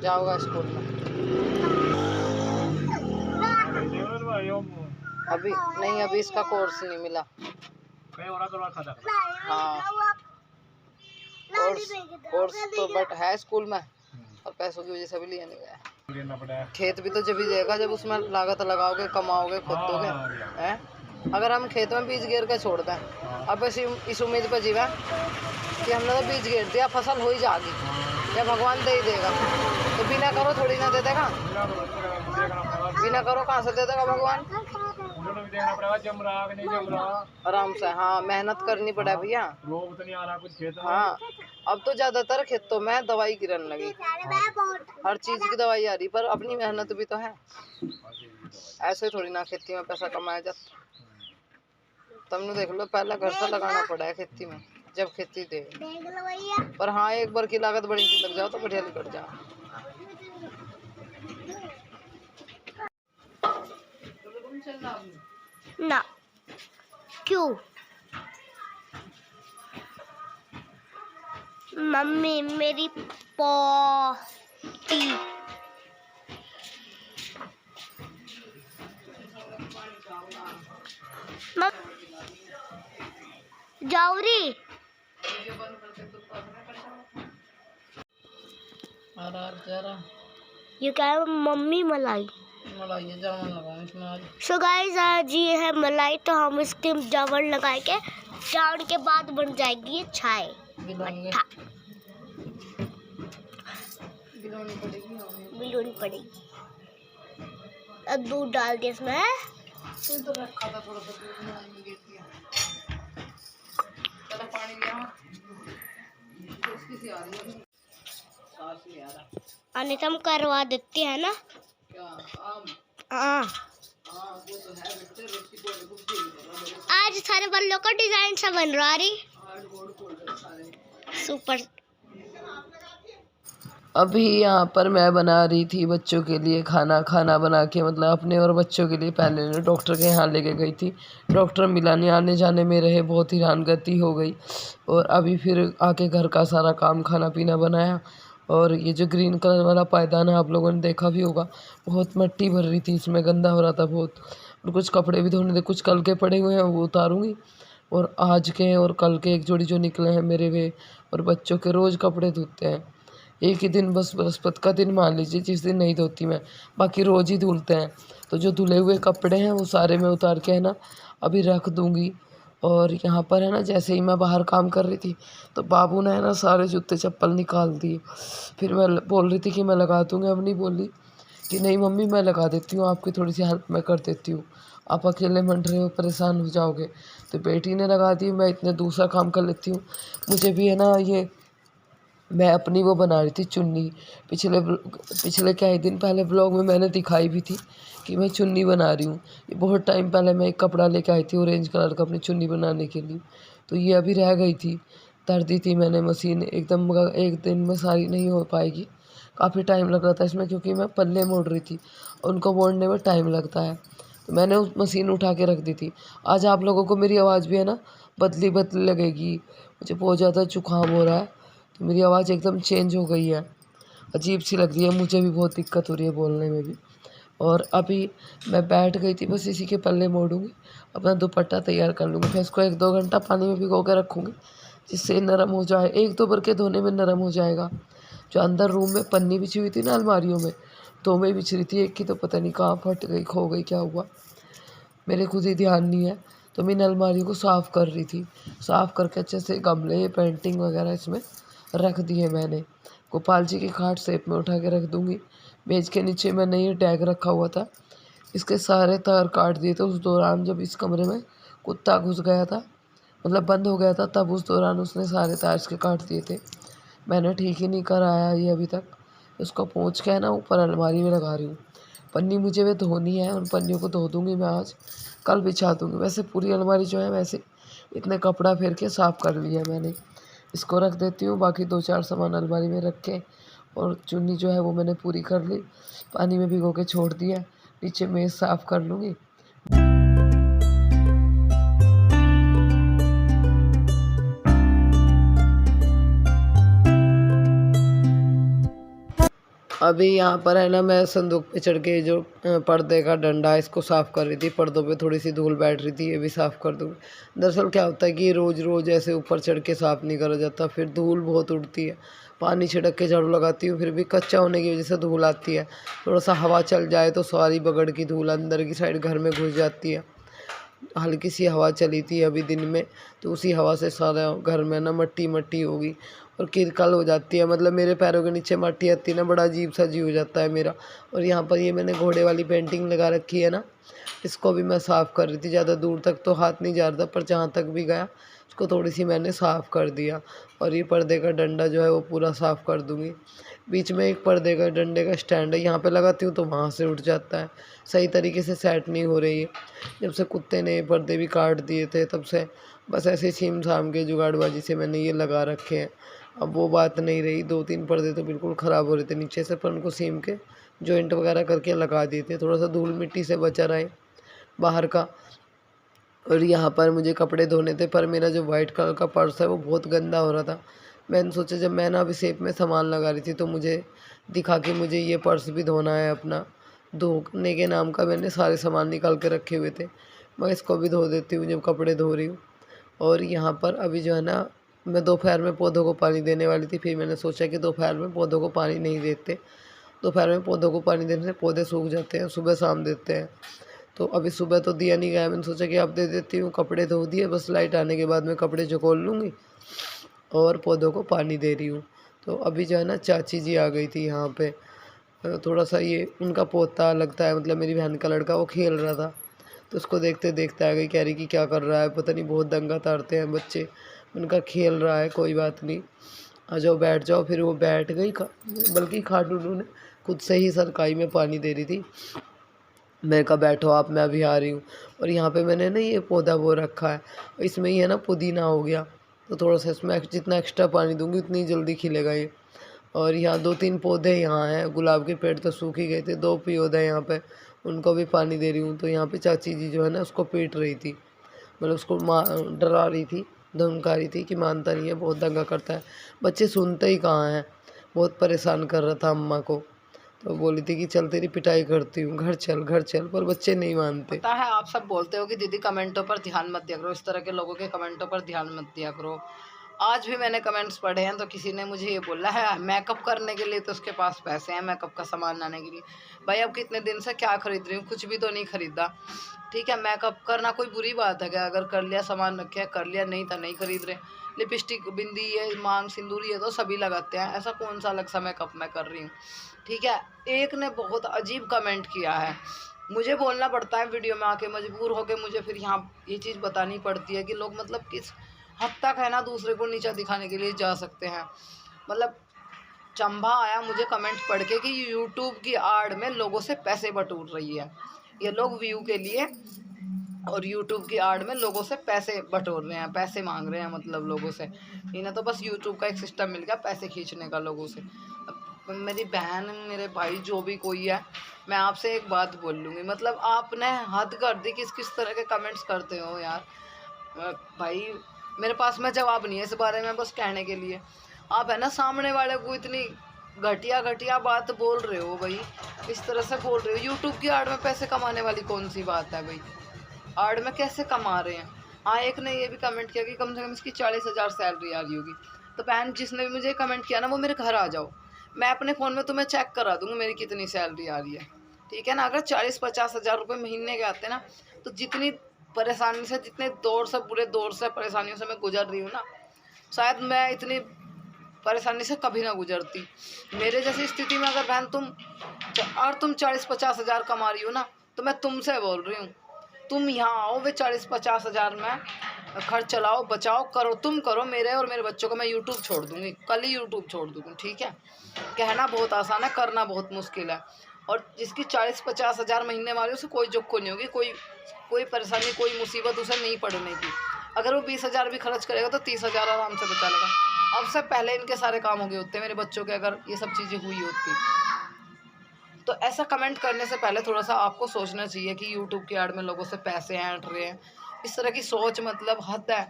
जाओगा school में। अभी नहीं, अभी इसका कोर्स नहीं मिला। हाँ, कोर्स तो बट है स्कूल में, और पैसों की वजह से भी लिया नहीं गया। खेत भी तो जब ही देगा जब उसमें लागत लगाओगे, कमाओगे, खुद दोगे हैं। अगर हम खेत में बीज गिर के छोड़ दें, अब इस उम्मीद पर जीवा कि हमने तो बीज गिर दिया, फसल हो ही जाएगी या भगवान दे ही देगा, तो बिना करो थोड़ी ना दे देगा। बिना करो कहाँ से दे देगा भगवान। आराम से, हाँ, मेहनत करनी पड़े भैया। रोग तो नहीं आ रहा कुछ खेत में। हाँ, अब तो ज्यादातर खेतों में दवाई गिरने लगी, हर चीज की दवाई आ रही, पर अपनी मेहनत भी तो है। ऐसे थोड़ी ना खेती में पैसा कमाया जाता। तुमने देख लो, पहले घर से लगाना पड़ा है खेती में, जब खेती दे। पर हाँ, एक बार की लागत बड़ी सी लग जाओ तो बढ़िया निकल जाओ। ना क्यों? मम्मी मेरी पोती जाऊरी ये क्या है? मम्मी मलाई सो गाइस, आज ये है मलाई, तो हम इसके जावर लगाए के जान के बाद बन जाएगी ये चाय। बिलोनी पड़ेगी। अब दूध डाल दिया इसमें। अनिता हम करवा देते हैं ना। हाँ, आज सारे बल्लों का डिजाइन सा बन रहा है। सुपर। अभी यहाँ पर मैं बना रही थी बच्चों के लिए खाना बना के, मतलब अपने और बच्चों के लिए। पहले डॉक्टर के यहाँ लेके गई थी, डॉक्टर मिला नहीं, आने जाने में रहे, बहुत हैरान गति हो गई। और अभी फिर आके घर का सारा काम, खाना पीना बनाया। और ये जो ग्रीन कलर वाला पायदान है, आप लोगों ने देखा भी होगा, बहुत मिट्टी भर रही थी इसमें, गंदा हो रहा था बहुत। और कुछ कपड़े भी धोने थे, कुछ कल के पड़े हुए हैं वो उतारूँगी, और आज के और कल के एक जोड़ी जो निकले हैं मेरे वे। और बच्चों के रोज़ कपड़े धोते हैं, एक ही दिन बस बृहस्पति का दिन मान लीजिए जिस दिन नहीं धोती मैं, बाकी रोज़ ही धुलते हैं। तो जो धुले हुए कपड़े हैं वो सारे मैं उतार के है ना अभी रख दूँगी। और यहाँ पर है ना, जैसे ही मैं बाहर काम कर रही थी तो बाबू ने है ना सारे जूते चप्पल निकाल दिए। फिर मैं बोल रही थी कि मैं लगा दूँगी, अब नहीं बोली कि नहीं मम्मी मैं लगा देती हूँ, आपकी थोड़ी सी हेल्प मैं कर देती हूँ, आप अकेले मंड रहे हो, परेशान हो जाओगे। तो बेटी ने लगा दी, मैं इतने दूसरा काम कर लेती हूँ। मुझे भी है ना, ये मैं अपनी वो बना रही थी चुन्नी, पिछले क्या ही दिन पहले ब्लॉग में मैंने दिखाई भी थी कि मैं चुन्नी बना रही हूँ। ये बहुत टाइम पहले मैं एक कपड़ा लेके आई थी ऑरेंज कलर का अपनी चुन्नी बनाने के लिए, तो ये अभी रह गई थी, धर दी थी मैंने मशीन एकदम, मगर एक दिन में सारी नहीं हो पाएगी, काफ़ी टाइम लग रहा था इसमें, क्योंकि मैं पल्ले मोड़ रही थी, उनको मोड़ने में टाइम लगता है। तो मैंने उस मशीन उठा के रख दी थी। आज आप लोगों को मेरी आवाज़ भी है ना बदली बदली लगेगी, मुझे बहुत ज़्यादा जुकाम हो रहा है, तो मेरी आवाज़ एकदम चेंज हो गई है, अजीब सी लग रही है, मुझे भी बहुत दिक्कत हो रही है बोलने में भी। और अभी मैं बैठ गई थी, बस इसी के पल्ले मोड़ूंगी, अपना दुपट्टा तैयार कर लूँगी, फिर इसको 1-2 घंटा पानी में भिगो कर रखूँगी, जिससे नरम हो जाए, 1-2 बार के धोने में नरम हो जाएगा। जो अंदर रूम में पन्नी बिछी हुई थी ना अलमारियों में, 2 में बिछ रही थी, एक की तो पता नहीं कहाँ फट गई, खो गई, क्या हुआ मेरे खुद ही ध्यान नहीं है। तो मैं इन अलमारियों को साफ़ कर रही थी, साफ़ करके अच्छे से गमले पेंटिंग वगैरह इसमें रख दिए मैंने। गोपाल जी की खाट सेप में उठा के रख दूँगी। मेज के नीचे मैंने ये टैग रखा हुआ था, इसके सारे तार काट दिए थे उस दौरान जब इस कमरे में कुत्ता घुस गया था, मतलब बंद हो गया था, तब उस दौरान उसने सारे तार इसके काट दिए थे। मैंने ठीक ही नहीं कराया ये अभी तक, उसको पोंछ के है ना ऊपर अलमारी में लगा रही हूँ। पन्नी मुझे वे धोनी है, उन पन्नियों को धो दूँगी मैं आज, कल बिछा दूँगी। वैसे पूरी अलमारी जो है, वैसे इतने कपड़ा फेर के साफ़ कर लिया मैंने, इसको रख देती हूँ। बाकी 2-4 सामान अलमारी में रख के, और चुन्नी जो है वो मैंने पूरी कर ली, पानी में भिगो के छोड़ दिया, नीचे मेज़ साफ़ कर लूँगी। अभी यहाँ पर है ना, मैं संदूक पे चढ़ के जो पर्दे का डंडा है इसको साफ़ कर रही थी। पर्दों पे थोड़ी सी धूल बैठ रही थी, ये भी साफ़ कर दूँगी। दरअसल क्या होता है कि रोज़ रोज़ ऐसे ऊपर चढ़ के साफ़ नहीं करा जाता, फिर धूल बहुत उड़ती है। पानी छिड़क के झाड़ू लगाती हूँ, फिर भी कच्चा होने की वजह से धूल आती है। थोड़ा सा हवा चल जाए तो सारी बगड़ की धूल अंदर की साइड घर में घुस जाती है। हल्की सी हवा चली थी अभी दिन में, तो उसी हवा से सारा घर में ना मट्टी मट्टी होगी और किरकल हो जाती है। मतलब मेरे पैरों के नीचे मट्टी आती है ना, बड़ा अजीब सा जी हो जाता है मेरा। और यहाँ पर ये मैंने घोड़े वाली पेंटिंग लगा रखी है ना, इसको भी मैं साफ़ कर रही थी। ज़्यादा दूर तक तो हाथ नहीं जा रहा था, पर जहाँ तक भी गया उसको थोड़ी सी मैंने साफ़ कर दिया। और ये पर्दे का डंडा जो है वो पूरा साफ़ कर दूँगी। बीच में एक पर्दे का डंडे का स्टैंड है, यहाँ पे लगाती हूँ तो वहाँ से उठ जाता है। सही तरीके से सेट नहीं हो रही है। जब से कुत्ते ने ये पर्दे भी काट दिए थे तब से बस ऐसे छीम छाम के जुगाड़बाजी से मैंने ये लगा रखे हैं। अब वो बात नहीं रही, 2-3 पर्दे तो बिल्कुल ख़राब हो रहे थे नीचे से, पर उनको सीम के जॉइंट वगैरह करके लगा दिए थे। थोड़ा सा धूल मिट्टी से बचा रहे बाहर का। और यहाँ पर मुझे कपड़े धोने थे, पर मेरा जो वाइट कलर का पर्स है वो बहुत गंदा हो रहा था। मैंने सोचा, जब मैं ना अभी सेप में सामान लगा रही थी तो मुझे दिखा कि मुझे ये पर्स भी धोना है अपना। धोने के नाम का मैंने सारे सामान निकाल के रखे हुए थे। मैं इसको भी धो देती हूँ जब कपड़े धो रही हूँ। और यहाँ पर अभी जो है ना, मैं दोपहर में पौधों को पानी देने वाली थी, फिर मैंने सोचा कि दोपहर में पौधों को पानी नहीं देते। दोपहर में पौधों को पानी देने से पौधे सूख जाते हैं, सुबह शाम देते हैं। तो अभी सुबह तो दिया नहीं गया, मैंने सोचा कि अब दे देती हूँ। कपड़े धो दिए, बस लाइट आने के बाद मैं कपड़े झकोल लूँगी और पौधों को पानी दे रही हूँ। तो अभी जो है ना, चाची जी आ गई थी यहाँ पे। थोड़ा सा ये उनका पोता लगता है, मतलब मेरी बहन का लड़का, वो खेल रहा था तो उसको देखते देखते आ गई। कह रही कि क्या कर रहा है, पता नहीं, बहुत दंगा तारते हैं बच्चे। उनका खेल रहा है, कोई बात नहीं, आ जाओ बैठ जाओ। फिर वो बैठ गई, बल्कि खाटू ने खुद से ही सरकाई में पानी दे रही थी। मैंने कहा बैठो आप, मैं अभी आ रही हूँ। और यहाँ पे मैंने ना ये पौधा वो रखा है, इसमें ही है ना पुदीना हो गया, तो थोड़ा सा इसमें जितना एक्स्ट्रा पानी दूंगी उतनी जल्दी खिलेगा ये। और यहाँ 2-3 पौधे यहाँ हैं, गुलाब के पेड़ तो सूख ही गए थे, 2 पौधे हैं यहाँ पे, उनको भी पानी दे रही हूँ। तो यहाँ पे चाची जी जो है ना उसको पीट रही थी, मतलब उसको डरा रही थी, धमका रही थी कि मानता नहीं है, बहुत दंगा करता है। बच्चे सुनते ही कहाँ हैं, बहुत परेशान कर रहा था अम्मा को। तो बोली थी कि चल तेरी पिटाई करती हूँ, घर चल घर चल, पर बच्चे नहीं मानते। पता है, आप सब बोलते हो कि दीदी कमेंटों पर ध्यान मत दिया करो, इस तरह के लोगों के कमेंटों पर ध्यान मत दिया करो। आज भी मैंने कमेंट्स पढ़े हैं तो किसी ने मुझे ये बोला है, मेकअप करने के लिए तो उसके पास पैसे हैं, मेकअप का सामान लाने के लिए। भाई अब कितने दिन से क्या खरीद रही हूँ, कुछ भी तो नहीं खरीदा। ठीक है, मेकअप करना कोई बुरी बात है क्या? अगर कर लिया, सामान रखे कर लिया, नहीं तो नहीं खरीद रहे। लिपस्टिक, बिंदी, ये मांग सिंदूर, ये तो सभी लगाते हैं, ऐसा कौन सा अलग सा मेकअप मैं कर रही हूँ। ठीक है, एक ने बहुत अजीब कमेंट किया है, मुझे बोलना पड़ता है वीडियो में आके, मजबूर होके मुझे फिर यहाँ ये चीज़ बतानी पड़ती है कि लोग मतलब किस हद तक है ना दूसरे को नीचा दिखाने के लिए जा सकते हैं। मतलब चंबा आया मुझे कमेंट पढ़ के कि यूट्यूब की आड़ में लोगों से पैसे बटोर रही है, ये लोग व्यू के लिए और यूट्यूब की आड़ में लोगों से पैसे बटोर रहे हैं, पैसे मांग रहे हैं, मतलब लोगों से। इन्हें तो बस यूट्यूब का एक सिस्टम मिल गया पैसे खींचने का लोगों से। अब मेरी बहन, मेरे भाई, जो भी कोई है, मैं आपसे एक बात बोल लूँगी, मतलब आपने हद कर दी, किस किस तरह के कमेंट्स करते हो यार। भाई मेरे पास में जवाब नहीं है इस बारे में, बस कहने के लिए आप है ना सामने वाले को इतनी घटिया घटिया बात बोल रहे हो भाई, इस तरह से बोल रहे हो। यूट्यूब की आड़ में पैसे कमाने वाली कौन सी बात है भाई, आड़ में कैसे कमा रहे हैं। हाँ, एक ने ये भी कमेंट किया कि कम से कम इसकी 40,000 सैलरी आ रही होगी। तो बहन, जिसने भी मुझे कमेंट किया ना, वो मेरे घर आ जाओ, मैं अपने फ़ोन में तुम्हें चेक करा दूँगी मेरी कितनी सैलरी आ रही है। ठीक है ना, अगर 40-50 हज़ार रुपये महीने के आते ना, तो जितनी परेशानी से, जितने दौर से, बुरे दौर से, परेशानियों से मैं गुजर रही हूँ ना, शायद मैं इतनी परेशानी से कभी ना गुजरती। मेरे जैसी स्थिति में अगर बहन तुम 40-50 हज़ार कमा रही हो ना, तो मैं तुमसे बोल रही हूँ, तुम यहाँ आओ, वे 40-50 हज़ार में खर्च चलाओ, बचाओ, करो, तुम करो। मेरे और मेरे बच्चों को मैं यूट्यूब छोड़ दूँगी, कल ही यूट्यूब छोड़ दूँगी। ठीक है, कहना बहुत आसान है, करना बहुत मुश्किल है। और जिसकी 40-50 हज़ार महीने वाली, उसे कोई जोक्को नहीं होगी, कोई परेशानी, कोई मुसीबत उसे नहीं पड़ने की। अगर वो 20 हज़ार भी खर्च करेगा तो 30 हज़ार आराम से बचा लेगा। अब से पहले इनके सारे काम हो गए होते मेरे बच्चों के, अगर ये सब चीज़ें हुई होती। तो ऐसा कमेंट करने से पहले थोड़ा सा आपको सोचना चाहिए कि यूट्यूब की आड़ में लोगों से पैसे ऐंठ रहे हैं, इस तरह की सोच मतलब हद है।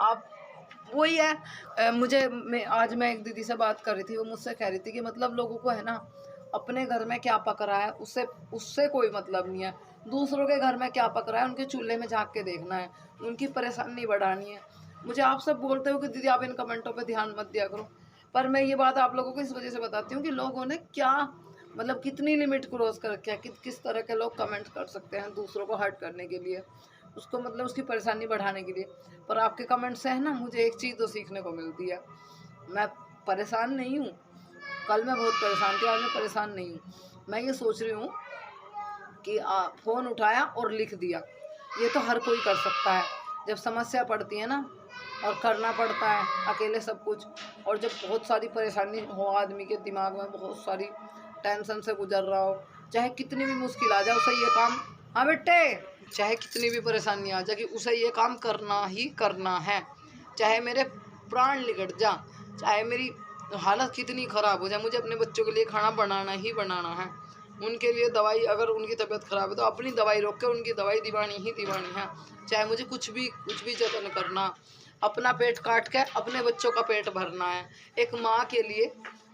आप वही है, आज मैं एक दीदी से बात कर रही थी, वो मुझसे कह रही थी कि मतलब लोगों को है ना अपने घर में क्या पक रहा है उससे उससे कोई मतलब नहीं है। दूसरों के घर में क्या पक रहा है उनके चूल्हे में झाँक के देखना है, उनकी परेशानी बढ़ानी है। मुझे आप सब बोलते हो कि दीदी आप इन कमेंटों पे ध्यान मत दिया करो, पर मैं ये बात आप लोगों को इस वजह से बताती हूँ कि लोगों ने क्या मतलब कितनी लिमिट क्रॉस कर रखी है, किस तरह के लोग कमेंट कर सकते हैं दूसरों को हर्ट करने के लिए, उसको मतलब उसकी परेशानी बढ़ाने के लिए। पर आपके कमेंट से है ना मुझे एक चीज़ तो सीखने को मिलती है, मैं परेशान नहीं हूँ। कल मैं बहुत परेशान थी, आज मैं परेशान नहीं हूँ। मैं ये सोच रही हूँ कि फ़ोन उठाया और लिख दिया, ये तो हर कोई कर सकता है। जब समस्या पड़ती है ना और करना पड़ता है अकेले सब कुछ, और जब बहुत सारी परेशानी हो आदमी के दिमाग में, बहुत सारी टेंशन से गुजर रहा हो, चाहे कितनी भी मुश्किल आ जाए उसे ये काम, हाँ बेटे, चाहे कितनी भी परेशानी आ जाए कि उसे ये काम करना ही करना है। चाहे मेरे प्राण निकट जा, चाहे मेरी हालत कितनी ख़राब हो जाए, मुझे अपने बच्चों के लिए खाना बनाना ही बनाना है। उनके लिए दवाई, अगर उनकी तबीयत ख़राब है तो अपनी दवाई रोक के उनकी दवाई दिवानी ही दिवानी है। चाहे मुझे कुछ भी जतन करना, अपना पेट काट के अपने बच्चों का पेट भरना है। एक माँ के लिए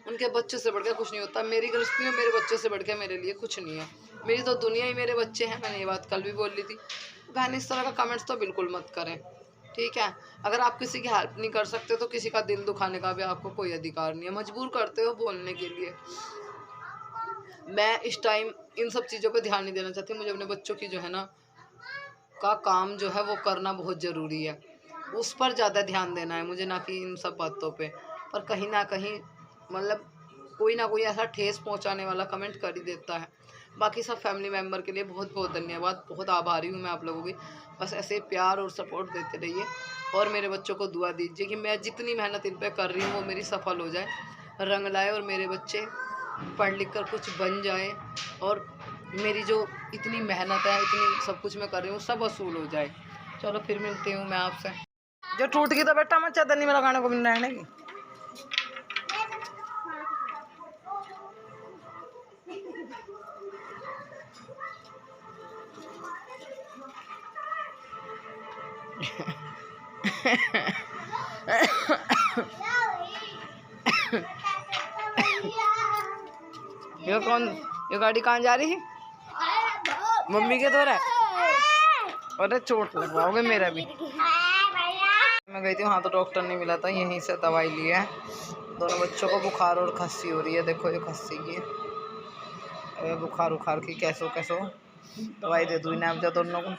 उनके बच्चों से बढ़कर कुछ नहीं होता। मेरी गृहस्थी में मेरे बच्चों से बढ़ के मेरे लिए कुछ नहीं है। मेरी तो दुनिया ही मेरे बच्चे हैं। मैंने ये बात कल भी बोल ली थी। बहन इस तरह का कमेंट्स तो बिल्कुल मत करें, ठीक है। अगर आप किसी की हेल्प नहीं कर सकते तो किसी का दिल दुखाने का भी आपको कोई अधिकार नहीं है। मजबूर करते हो बोलने के लिए। मैं इस टाइम इन सब चीज़ों पे ध्यान नहीं देना चाहती। मुझे अपने बच्चों की जो है ना का काम जो है वो करना बहुत ज़रूरी है, उस पर ज़्यादा ध्यान देना है मुझे, ना कि इन सब बातों पे। पर कहीं ना कहीं मतलब कोई ना कोई ऐसा ठेस पहुंचाने वाला कमेंट कर ही देता है। बाकी सब फैमिली मेम्बर के लिए बहुत बहुत धन्यवाद, बहुत आभारी हूँ मैं आप लोगों की। बस ऐसे प्यार और सपोर्ट देते रहिए और मेरे बच्चों को दुआ दीजिए कि मैं जितनी मेहनत इन पर कर रही हूँ वो मेरी सफल हो जाए, रंग लाए और मेरे बच्चे पढ़ लिख कर कुछ बन जाए और मेरी जो इतनी मेहनत है, इतनी सब कुछ मैं कर रही हूँ, सब वसूल हो जाए। चलो फिर मिलती हूँ मैं आपसे। जो टूट गई तो बेटा मैं चटनी में लगाने को मिल रहने की। ये गाड़ी कहाँ जा रही है? मम्मी के द्वारा। अरे चोट लगवाओगे मेरा भी। मैं गई थी वहाँ तो डॉक्टर नहीं मिला था, यहीं से दवाई ली है। दोनों बच्चों को बुखार और खांसी हो रही है। देखो ये खांसी की, बुखार उखार की कैसो दवाई दे दूँ इन्हें अब दोनों को।